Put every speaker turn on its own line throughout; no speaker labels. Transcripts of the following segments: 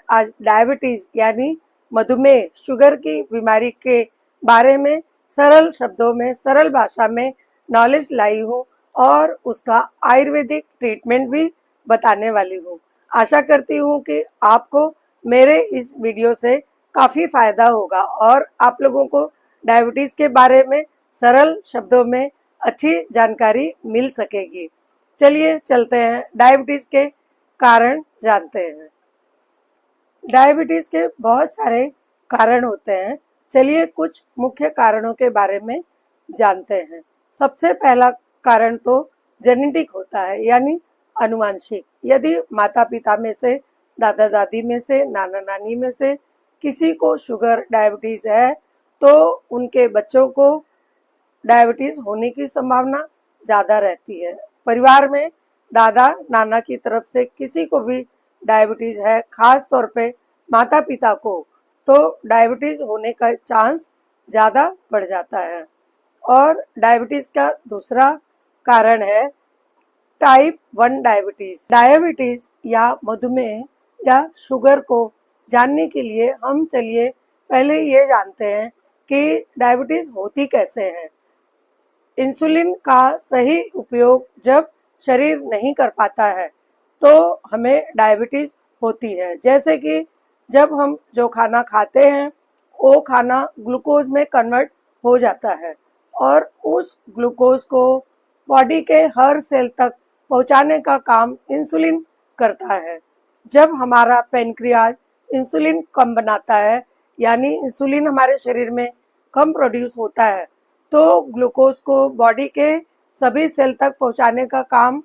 आज डायबिटीज यानी मधुमेह, शुगर की बीमारी के बारे में सरल शब्दों में, सरल भाषा में नॉलेज लाई हूँ और उसका आयुर्वेदिक ट्रीटमेंट भी बताने वाली हूँ। आशा करती हूँ कि आपको मेरे इस वीडियो से काफ़ी फायदा होगा और आप लोगों को डायबिटीज़ के बारे में सरल शब्दों में अच्छी जानकारी मिल सकेगी। चलिए चलते हैं, डायबिटीज़ के कारण जानते हैं। डायबिटीज़ के बहुत सारे कारण होते हैं। चलिए कुछ मुख्य कारणों के बारे में जानते हैं। सबसे पहला कारण तो जेनेटिक होता है, यानी आनुवंशिक। यदि माता पिता में से, दादा दादी में से, नाना नानी में से किसी को शुगर डायबिटीज़ है तो उनके बच्चों को डायबिटीज़ होने की संभावना ज़्यादा रहती है। परिवार में दादा नाना की तरफ से किसी को भी डायबिटीज़ है, खास तौर पे माता पिता को, तो डायबिटीज़ होने का चांस ज़्यादा बढ़ जाता है। और डायबिटीज़ का दूसरा कारण है टाइप 1 डायबिटीज़। डायबिटीज़ या मधुमेह या शुगर को जानने के लिए हम चलिए पहले ये जानते हैं कि डायबिटीज़ होती कैसे है। इंसुलिन का सही उपयोग जब शरीर नहीं कर पाता है तो हमें डायबिटीज़ होती है। जैसे कि जब हम जो खाना खाते हैं वो खाना ग्लूकोज में कन्वर्ट हो जाता है और उस ग्लूकोज को बॉडी के हर सेल तक पहुंचाने का काम इंसुलिन करता है। जब हमारा पैनक्रियाज इंसुलिन कम बनाता है, यानी इंसुलिन हमारे शरीर में कम प्रोड्यूस होता है, तो ग्लूकोज को बॉडी के सभी सेल तक पहुंचाने का काम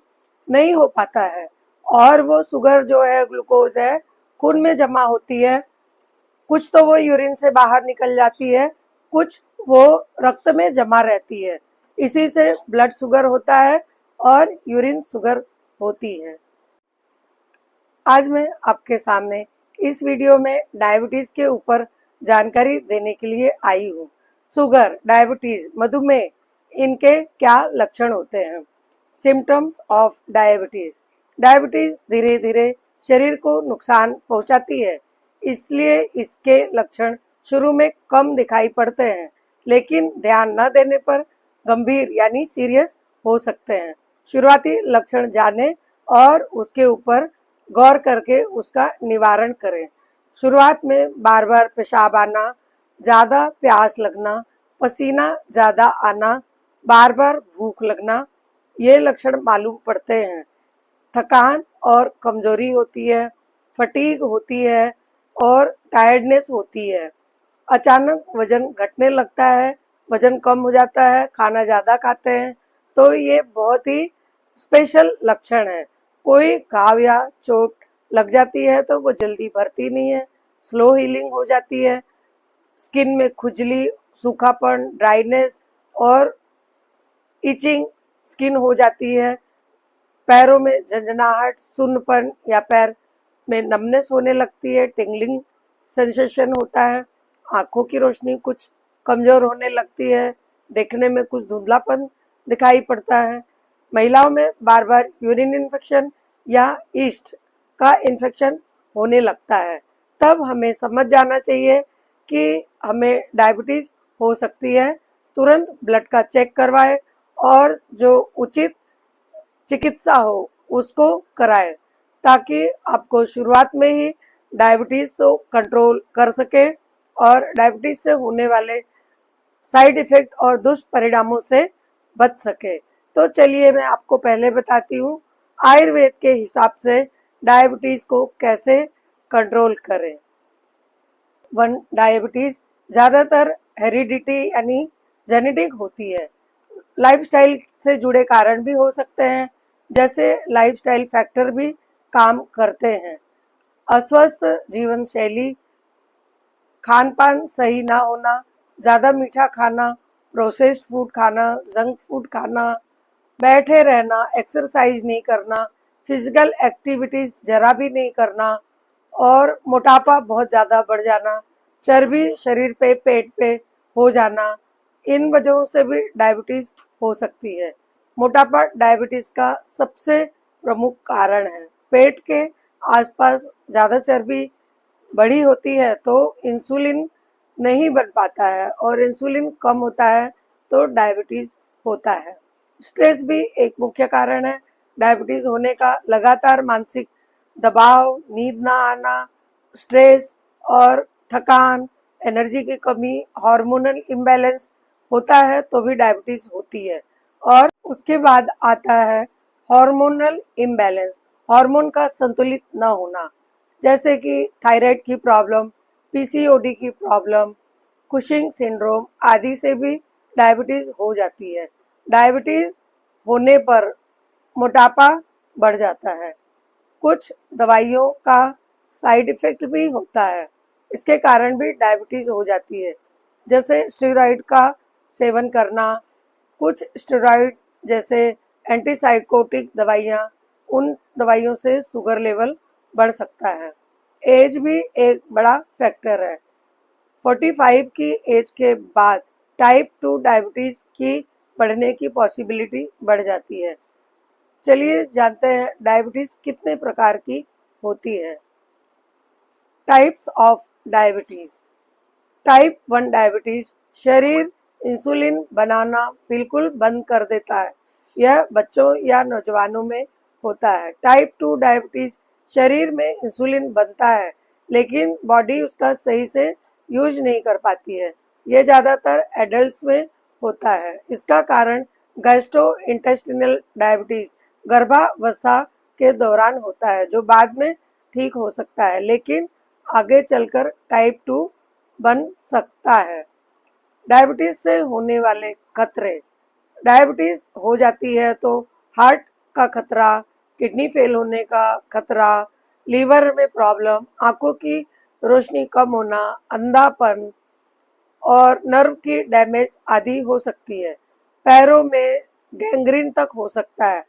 नहीं हो पाता है और वो शुगर जो है, ग्लूकोज है, खून में जमा होती है। कुछ तो वो यूरिन से बाहर निकल जाती है, कुछ वो रक्त में जमा रहती है। इसी से ब्लड शुगर होता है और यूरिन शुगर होती है। आज मैं आपके सामने इस वीडियो में डायबिटीज़ के ऊपर जानकारी देने के लिए आई हूँ। शुगर, डायबिटीज़, मधुमेह, इनके क्या लक्षण होते हैं? Symptoms of diabetes. डायबिटीज़ धीरे धीरे शरीर को नुकसान पहुंचाती है, इसलिए इसके लक्षण शुरू में कम दिखाई पड़ते हैं, लेकिन ध्यान न देने पर गंभीर यानी सीरियस हो सकते हैं। शुरुआती लक्षण जानें और उसके ऊपर गौर करके उसका निवारण करें। शुरुआत में बार बार पेशाब आना, ज़्यादा प्यास लगना, पसीना ज़्यादा आना, बार बार भूख लगना, ये लक्षण मालूम पड़ते हैं। थकान और कमजोरी होती है, फटीग होती है और टायर्डनेस होती है। अचानक वजन घटने लगता है, वजन कम हो जाता है, खाना ज़्यादा खाते हैं, तो ये बहुत ही स्पेशल लक्षण है। कोई घाव या चोट लग जाती है तो वो जल्दी भरती नहीं है, स्लो हीलिंग हो जाती है। स्किन में खुजली, सूखापन, ड्राइनेस और इचिंग स्किन हो जाती है। पैरों में झंझनाहट, सुन्नपन या पैर में नमनेस होने लगती है, टिंगलिंग सेंसेशन होता है। आंखों की रोशनी कुछ कमजोर होने लगती है, देखने में कुछ धुंधलापन दिखाई पड़ता है। महिलाओं में बार बार यूरिन इन्फेक्शन या ईस्ट का इन्फेक्शन होने लगता है। तब हमें समझ जाना चाहिए कि हमें डायबिटीज हो सकती है। तुरंत ब्लड का चेक करवाएं और जो उचित चिकित्सा हो उसको कराएं, ताकि आपको शुरुआत में ही डायबिटीज को कंट्रोल कर सके और डायबिटीज से होने वाले साइड इफेक्ट और दुष्परिणामों से बच सके। तो चलिए मैं आपको पहले बताती हूँ आयुर्वेद के हिसाब से डायबिटीज को कैसे कंट्रोल करें। डायबिटीज ज़्यादातर हेरिडिटी यानी जेनेटिक होती है। लाइफस्टाइल से जुड़े कारण भी हो सकते हैं, जैसे लाइफस्टाइल फैक्टर भी काम करते हैं। अस्वस्थ जीवन शैली, खान पान सही ना होना, ज़्यादा मीठा खाना, प्रोसेस्ड फूड खाना, जंक फूड खाना, बैठे रहना, एक्सरसाइज नहीं करना, फिजिकल एक्टिविटीज़ जरा भी नहीं करना और मोटापा बहुत ज़्यादा बढ़ जाना, चर्बी शरीर पे, पेट पे हो जाना, इन वजहों से भी डायबिटीज़ हो सकती है। मोटापा डायबिटीज़ का सबसे प्रमुख कारण है। पेट के आसपास ज़्यादा चर्बी बड़ी होती है तो इंसुलिन नहीं बन पाता है और इंसुलिन कम होता है तो डायबिटीज़ होता है। स्ट्रेस भी एक मुख्य कारण है डायबिटीज़ होने का। लगातार मानसिक दबाव, नींद ना आना, स्ट्रेस और थकान, एनर्जी की कमी, हार्मोनल इम्बैलेंस होता है तो भी डायबिटीज़ होती है। और उसके बाद आता है हार्मोनल इम्बैलेंस, हार्मोन का संतुलित न होना, जैसे कि थायराइड की प्रॉब्लम, पीसीओडी की प्रॉब्लम, कुशिंग सिंड्रोम आदि से भी डायबिटीज़ हो जाती है। डायबिटीज़ होने पर मोटापा बढ़ जाता है। कुछ दवाइयों का साइड इफ़ेक्ट भी होता है, इसके कारण भी डायबिटीज़ हो जाती है, जैसे स्टेरॉइड का सेवन करना, कुछ स्टेरॉइड जैसे एंटीसाइकोटिक दवाइयाँ, उन दवाइयों से शुगर लेवल बढ़ सकता है। एज भी एक बड़ा फैक्टर है। 45 की एज के बाद टाइप 2 डायबिटीज़ की बढ़ने की पॉसिबिलिटी बढ़ जाती है। चलिए जानते हैं डायबिटीज़ कितने प्रकार की होती है। Types of diabetes. Type 1 diabetes शरीर इंसुलिन बनाना बिल्कुल बंद कर देता है। यह बच्चों या नौजवानों में होता है। टाइप 2 डायबिटीज़ शरीर में इंसुलिन बनता है लेकिन बॉडी उसका सही से यूज नहीं कर पाती है। यह ज़्यादातर एडल्ट्स में होता है। इसका कारण गैस्ट्रोइंटेस्टिनल डायबिटीज़ गर्भावस्था के दौरान होता है जो बाद में ठीक हो सकता है लेकिन आगे चलकर टाइप 2 बन सकता है। डायबिटीज से होने वाले खतरे। डायबिटीज हो जाती है तो हार्ट का खतरा, किडनी फेल होने का खतरा, लीवर में प्रॉब्लम, आंखों की रोशनी कम होना, अंधापन और नर्व की डैमेज आदि हो सकती है। पैरों में गैंग्रीन तक हो सकता है।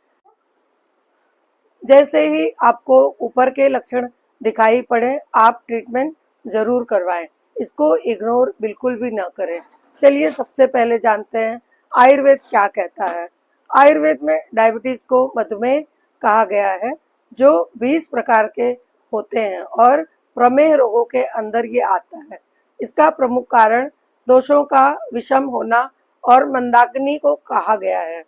जैसे ही आपको ऊपर के लक्षण दिखाई पड़े आप ट्रीटमेंट ज़रूर करवाएं, इसको इग्नोर बिल्कुल भी ना करें। चलिए सबसे पहले जानते हैं आयुर्वेद क्या कहता है। आयुर्वेद में डायबिटीज़ को मधुमेह कहा गया है जो 20 प्रकार के होते हैं और प्रमेह रोगों के अंदर ये आता है। इसका प्रमुख कारण दोषों का विषम होना और मंदाग्नि को कहा गया है।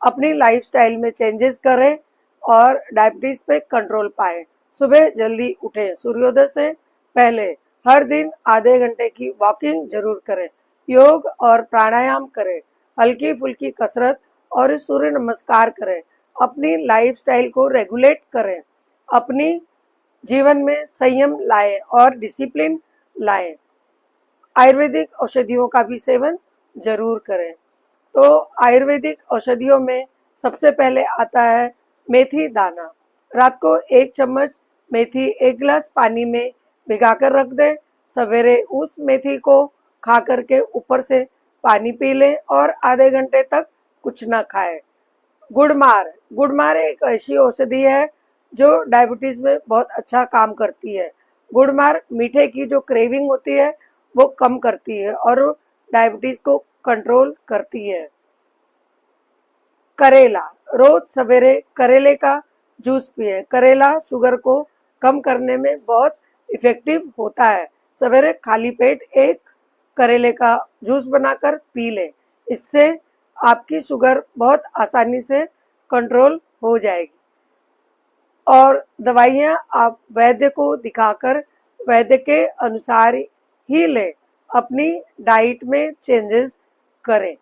अपनी लाइफस्टाइल में चेंजेस करें और डायबिटीज पे कंट्रोल पाएं। सुबह जल्दी उठें, सूर्योदय से पहले हर दिन आधे घंटे की वॉकिंग जरूर करें, योग और प्राणायाम करें, हल्की फुल्की कसरत और सूर्य नमस्कार करें। अपनी लाइफस्टाइल को रेगुलेट करें, अपनी जीवन में संयम लाएं और डिसिप्लिन लाएं। आयुर्वेदिक औषधियों का भी सेवन जरूर करें। तो आयुर्वेदिक औषधियों में सबसे पहले आता है मेथी दाना। रात को 1 चम्मच मेथी 1 गिलास पानी में भिगाकर रख दें। सवेरे उस मेथी को खा करके ऊपर से पानी पी लें और आधे घंटे तक कुछ ना खाएं। गुड़मार। गुड़मार एक ऐसी औषधि है जो डायबिटीज में बहुत अच्छा काम करती है। गुड़मार मीठे की जो क्रेविंग होती है वो कम करती है और डायबिटीज को कंट्रोल करती है। करेला। रोज सवेरे करेले का जूस पिए। करेला शुगर को कम करने में बहुत इफेक्टिव होता है। सवेरे खाली पेट एक करेले का जूस बनाकर पी लें, इससे आपकी शुगर बहुत आसानी से कंट्रोल हो जाएगी। और दवाइयाँ आप वैद्य को दिखाकर वैद्य के अनुसार ही लें। अपनी डाइट में चेंजेस करें।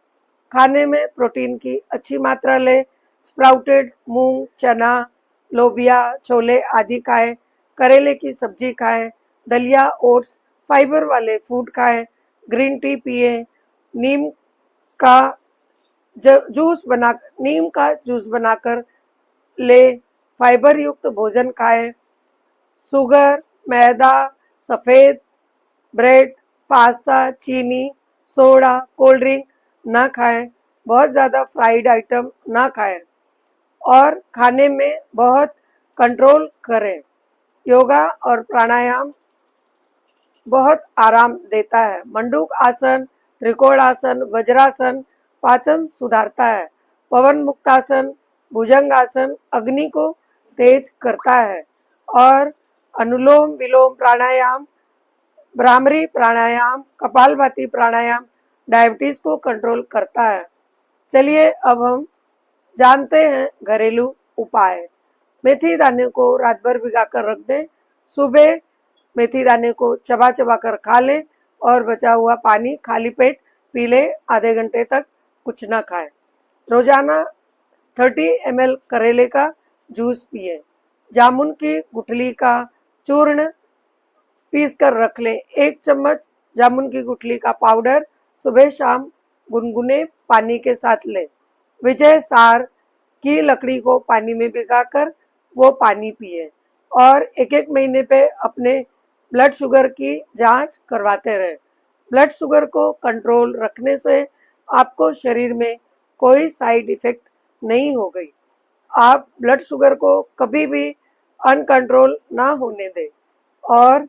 खाने में प्रोटीन की अच्छी मात्रा लें। स्प्राउटेड मूंग, चना, लोबिया, छोले आदि खाएं। करेले की सब्जी खाएं। दलिया, ओट्स, फाइबर वाले फूड खाएं। ग्रीन टी पिए। नीम का नीम का जूस बनाकर ले। फाइबर युक्त भोजन खाएं। शुगर, मैदा, सफ़ेद ब्रेड, पास्ता, चीनी, सोडा, कोल्ड ड्रिंक ना खाएं। बहुत ज़्यादा फ्राइड आइटम ना खाएं और खाने में बहुत कंट्रोल करें। योगा और प्राणायाम बहुत आराम देता है। मंडूक आसन, त्रिकोण आसन, वज्रासन पाचन सुधारता है। पवन मुक्तासन, भुजंग आसन अग्नि को तेज करता है और अनुलोम विलोम प्राणायाम, भ्रामरी प्राणायाम, कपालभाति प्राणायाम डायबिटीज को कंट्रोल करता है। चलिए अब हम जानते हैं घरेलू उपाय। मेथी दाने को रात भर भिगा कर रख दें। सुबह मेथी दाने को चबा चबा कर खा लें और बचा हुआ पानी खाली पेट पी लें। आधे घंटे तक कुछ ना खाएं। रोजाना 30 ml करेले का जूस पिए। जामुन की गुठली का चूर्ण पीस कर रख लें। 1 चम्मच जामुन की गुठली का पाउडर सुबह शाम गुनगुने पानी के साथ लें। विजय सार की लकड़ी को पानी में भिगाकर वो पानी पिए और एक एक महीने पे अपने ब्लड शुगर की जांच करवाते रहें। ब्लड शुगर को कंट्रोल रखने से आपको शरीर में कोई साइड इफेक्ट नहीं हो गई। आप ब्लड शुगर को कभी भी अनकंट्रोल ना होने दें और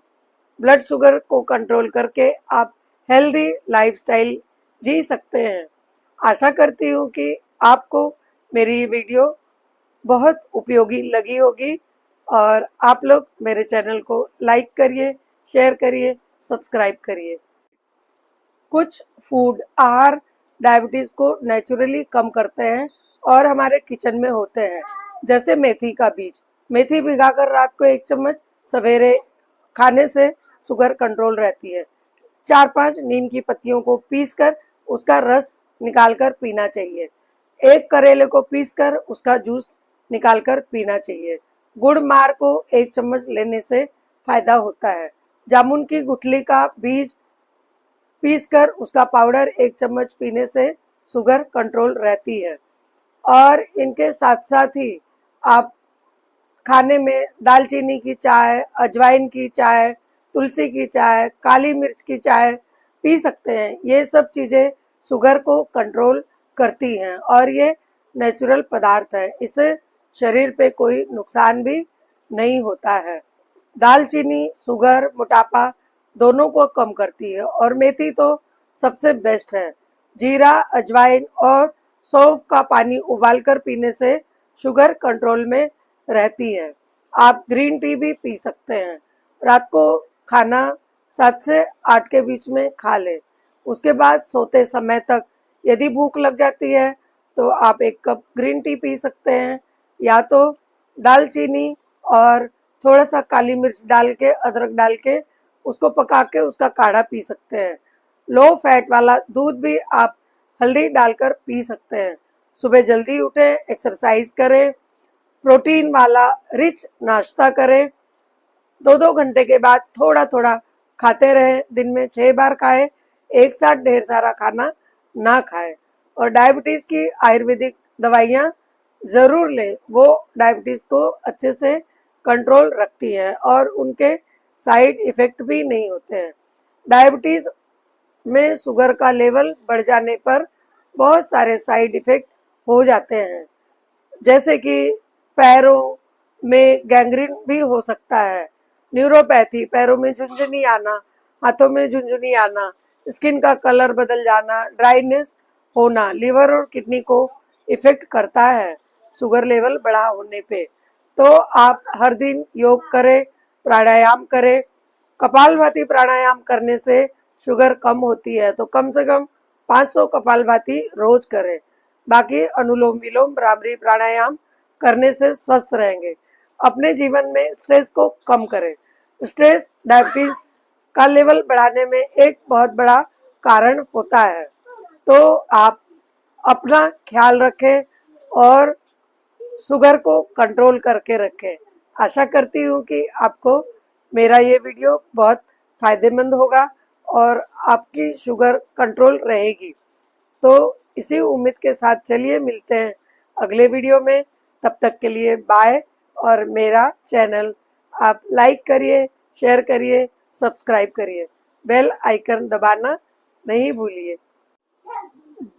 ब्लड शुगर को कंट्रोल करके आप हेल्दी लाइफस्टाइल जी सकते हैं। आशा करती हूँ कि आपको मेरी ये वीडियो बहुत उपयोगी लगी होगी और आप लोग मेरे चैनल को लाइक करिए, शेयर करिए, सब्सक्राइब करिए। कुछ फूड आहार डायबिटीज को नेचुरली कम करते हैं और हमारे किचन में होते हैं, जैसे मेथी का बीज। मेथी भिगाकर रात को 1 चम्मच सवेरे खाने से शुगर कंट्रोल रहती है। 4-5 नीम की पत्तियों को पीसकर उसका रस निकालकर पीना चाहिए। 1 करेले को पीसकर उसका जूस निकालकर पीना चाहिए। गुड़ मार को 1 चम्मच लेने से फायदा होता है। जामुन की गुठली का बीज पीसकर उसका पाउडर 1 चम्मच पीने से शुगर कंट्रोल रहती है। और इनके साथ साथ ही आप खाने में दालचीनी की चाय, अजवाइन की चाय, तुलसी की चाय, काली मिर्च की चाय पी सकते हैं। ये सब चीज़ें शुगर को कंट्रोल करती हैं और ये नेचुरल पदार्थ है। इससे शरीर पे कोई नुकसान भी नहीं होता है। दालचीनी शुगर, मोटापा दोनों को कम करती है और मेथी तो सबसे बेस्ट है। जीरा, अजवाइन और सौंफ का पानी उबालकर पीने से शुगर कंट्रोल में रहती है। आप ग्रीन टी भी पी सकते हैं। रात को खाना 7 से 8 के बीच में खा लें। उसके बाद सोते समय तक यदि भूख लग जाती है तो आप 1 कप ग्रीन टी पी सकते हैं, या तो दालचीनी और थोड़ा सा काली मिर्च डाल के, अदरक डाल के उसको पका के उसका काढ़ा पी सकते हैं। लो फैट वाला दूध भी आप हल्दी डालकर पी सकते हैं। सुबह जल्दी उठें, एक्सरसाइज करें, प्रोटीन वाला रिच नाश्ता करें। 2-2 घंटे के बाद थोड़ा थोड़ा खाते रहें। दिन में 6 बार खाएं। एक साथ ढेर सारा खाना ना खाएं। और डायबिटीज़ की आयुर्वेदिक दवाइयाँ ज़रूर लें। वो डायबिटीज़ को अच्छे से कंट्रोल रखती हैं और उनके साइड इफ़ेक्ट भी नहीं होते हैं। डायबिटीज़ में शुगर का लेवल बढ़ जाने पर बहुत सारे साइड इफ़ेक्ट हो जाते हैं, जैसे कि पैरों में गैंग्रीन भी हो सकता है, न्यूरोपैथी, पैरों में झुंझुनी आना, हाथों में झुंझुनी आना, स्किन का कलर बदल जाना, ड्राइनेस होना, लिवर और किडनी को इफेक्ट करता है शुगर लेवल बढ़ा होने पे। तो आप हर दिन योग करें, प्राणायाम करें। कपालभाति प्राणायाम करने से शुगर कम होती है, तो कम से कम 500 कपालभाति रोज करें। बाकी अनुलोम विलोम, भ्रामरी प्राणायाम करने से स्वस्थ रहेंगे। अपने जीवन में स्ट्रेस को कम करें। स्ट्रेस डायबिटीज का लेवल बढ़ाने में एक बहुत बड़ा कारण होता है। तो आप अपना ख्याल रखें और शुगर को कंट्रोल करके रखें। आशा करती हूँ कि आपको मेरा ये वीडियो बहुत फायदेमंद होगा और आपकी शुगर कंट्रोल रहेगी। तो इसी उम्मीद के साथ चलिए मिलते हैं अगले वीडियो में। तब तक के लिए बाय। और मेरा चैनल आप लाइक करिए, शेयर करिए, सब्सक्राइब करिए, बेल आइकन दबाना नहीं भूलिए।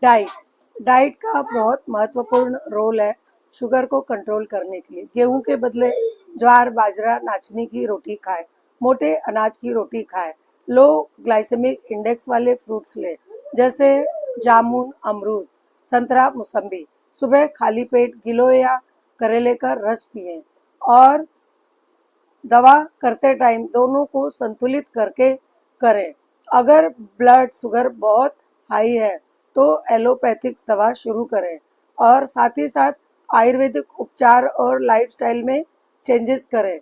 डाइट का बहुत महत्वपूर्ण रोल है शुगर को कंट्रोल करने के लिए। गेहूं के बदले ज्वार, बाजरा, नाचनी की रोटी खाएं, मोटे अनाज की रोटी खाएं, लो ग्लाइसेमिक इंडेक्स वाले फ्रूट्स लें, जैसे जामुन, अमरूद, संतरा, मौसम्बी। सुबह खाली पेट गिलोय या करेले का रस पिएं और दवा करते टाइम दोनों को संतुलित करके करें। अगर ब्लड शुगर बहुत हाई है तो एलोपैथिक दवा शुरू करें और साथ ही साथ आयुर्वेदिक उपचार और लाइफस्टाइल में चेंजेस करें।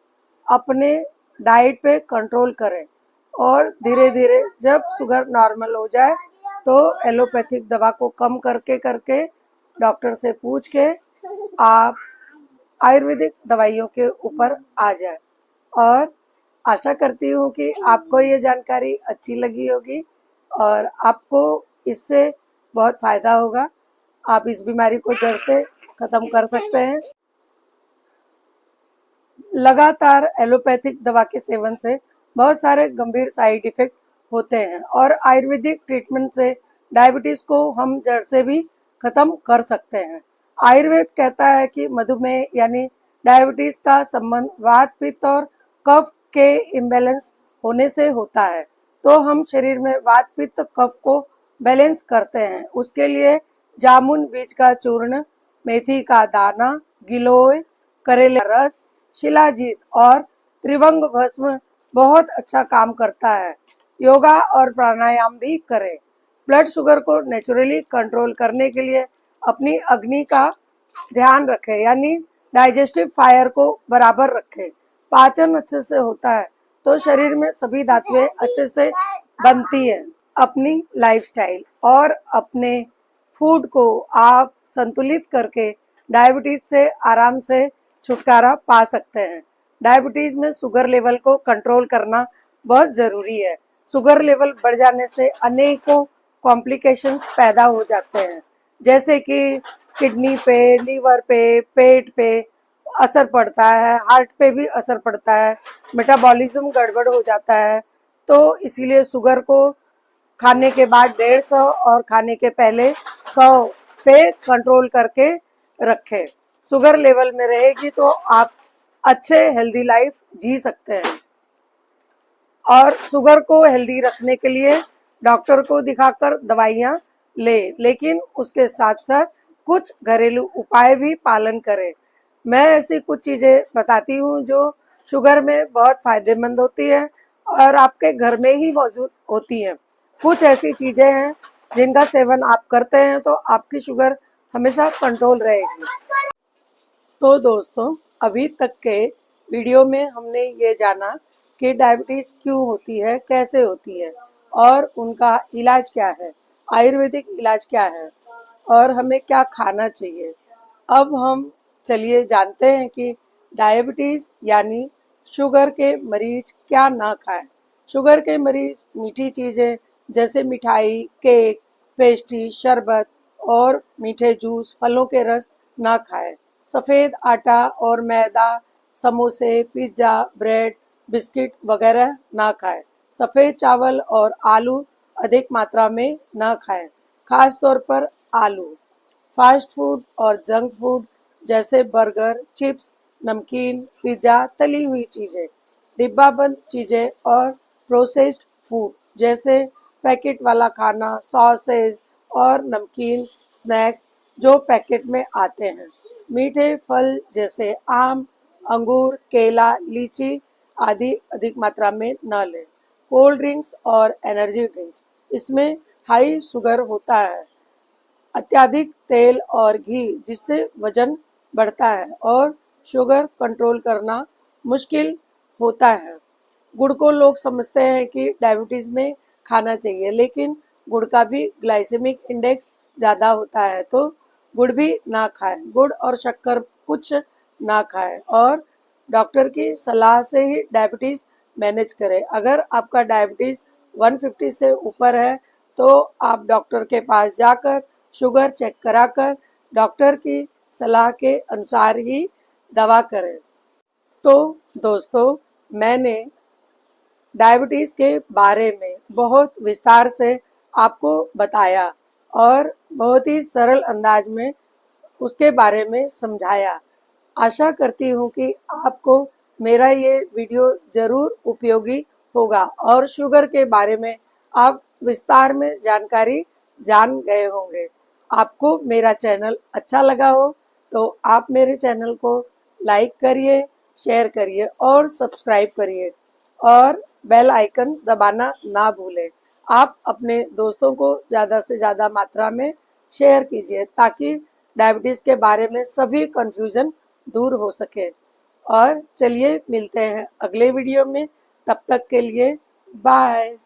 अपने डाइट पे कंट्रोल करें और धीरे धीरे जब शुगर नॉर्मल हो जाए तो एलोपैथिक दवा को कम करके करके डॉक्टर से पूछ के आप आयुर्वेदिक दवाइयों के ऊपर आ जाए। और आशा करती हूँ कि आपको ये जानकारी अच्छी लगी होगी और आपको इससे बहुत फायदा होगा। आप इस बीमारी को जड़ से खत्म कर सकते हैं। लगातार एलोपैथिक दवा के सेवन से बहुत सारे गंभीर साइड इफेक्ट होते हैं और आयुर्वेदिक ट्रीटमेंट से डायबिटीज को हम जड़ से भी खत्म कर सकते हैं। आयुर्वेद कहता है कि मधुमेह यानी डायबिटीज का संबंध वात पित्त और कफ के इम्बैलेंस होने से होता है। तो हम शरीर में वात पित्त कफ को बैलेंस करते हैं। उसके लिए जामुन बीज का चूर्ण, मेथी का दाना, गिलोय, करेले का रस, शिलाजीत और त्रिभंग भस्म बहुत अच्छा काम करता है। योगा और प्राणायाम भी करें। ब्लड शुगर को नेचुरली कंट्रोल करने के लिए अपनी अग्नि का ध्यान रखें, यानी डाइजेस्टिव फायर को बराबर रखें। पाचन अच्छे से होता है तो शरीर में सभी धातुएं अच्छे से बनती है। अपनी लाइफस्टाइल और अपने फूड को आप संतुलित करके डायबिटीज से आराम से छुटकारा पा सकते हैं। डायबिटीज में शुगर लेवल को कंट्रोल करना बहुत ज़रूरी है। शुगर लेवल बढ़ जाने से अनेकों कॉम्प्लिकेशंस पैदा हो जाते हैं, जैसे कि किडनी पे, लीवर पे, पेट पे असर पड़ता है, हार्ट पे भी असर पड़ता है, मेटाबॉलिज्म गड़बड़ हो जाता है। तो इसीलिए शुगर को खाने के बाद 150 और खाने के पहले 100 पे कंट्रोल करके रखें। शुगर लेवल में रहेगी तो आप अच्छे हेल्दी लाइफ जी सकते हैं। और शुगर को हेल्दी रखने के लिए डॉक्टर को दिखाकर दवाइयाँ लेकिन उसके साथ साथ कुछ घरेलू उपाय भी पालन करें। मैं ऐसी कुछ चीज़ें बताती हूँ जो शुगर में बहुत फायदेमंद होती है और आपके घर में ही मौजूद होती हैं। कुछ ऐसी चीज़ें हैं जिनका सेवन आप करते हैं तो आपकी शुगर हमेशा कंट्रोल रहेगी। तो दोस्तों, अभी तक के वीडियो में हमने ये जाना कि डायबिटीज़ क्यों होती है, कैसे होती है और उनका इलाज क्या है, आयुर्वेदिक इलाज क्या है और हमें क्या खाना चाहिए। अब हम चलिए जानते हैं कि डायबिटीज़ यानी शुगर के मरीज क्या ना खाएं। शुगर के मरीज मीठी चीज़ें जैसे मिठाई, केक, पेस्ट्री, शरबत और मीठे जूस, फलों के रस ना खाएं। सफ़ेद आटा और मैदा, समोसे, पिज़्ज़ा, ब्रेड, बिस्किट वगैरह ना खाएं। सफ़ेद चावल और आलू अधिक मात्रा में ना खाएं, खास तौर पर आलू। फास्ट फूड और जंक फूड जैसे बर्गर, चिप्स, नमकीन, पिज़्ज़ा, तली हुई चीज़ें, डिब्बाबंद चीज़ें और प्रोसेस्ड फूड जैसे पैकेट वाला खाना, सॉसेज और नमकीन स्नैक्स जो पैकेट में आते हैं। मीठे फल जैसे आम, अंगूर, केला, लीची आदि अधिक मात्रा में न लें। कोल्ड ड्रिंक्स और एनर्जी ड्रिंक्स, इसमें हाई शुगर होता है। अत्यधिक तेल और घी जिससे वजन बढ़ता है और शुगर कंट्रोल करना मुश्किल होता है। गुड़ को लोग समझते हैं कि डायबिटीज़ में खाना चाहिए, लेकिन गुड़ का भी ग्लाइसेमिक इंडेक्स ज़्यादा होता है, तो गुड़ भी ना खाएं। गुड़ और शक्कर कुछ ना खाएं और डॉक्टर की सलाह से ही डायबिटीज़ मैनेज करें। अगर आपका डायबिटीज़ 150 से ऊपर है तो आप डॉक्टर के पास जाकर शुगर चेक कराकर डॉक्टर की सलाह के अनुसार ही दवा करें। तो दोस्तों, मैंने डायबिटीज़ के बारे में बहुत विस्तार से आपको बताया और बहुत ही सरल अंदाज में उसके बारे में समझाया। आशा करती हूँ कि आपको मेरा ये वीडियो ज़रूर उपयोगी होगा और शुगर के बारे में आप विस्तार में जानकारी जान गए होंगे। आपको मेरा चैनल अच्छा लगा हो तो आप मेरे चैनल को लाइक करिए शेयर करिए और सब्सक्राइब करिए और बेल आइकन दबाना ना भूलें। आप अपने दोस्तों को ज़्यादा से ज़्यादा मात्रा में शेयर कीजिए ताकि डायबिटीज़ के बारे में सभी कन्फ्यूज़न दूर हो सके। और चलिए मिलते हैं अगले वीडियो में, तब तक के लिए बाय।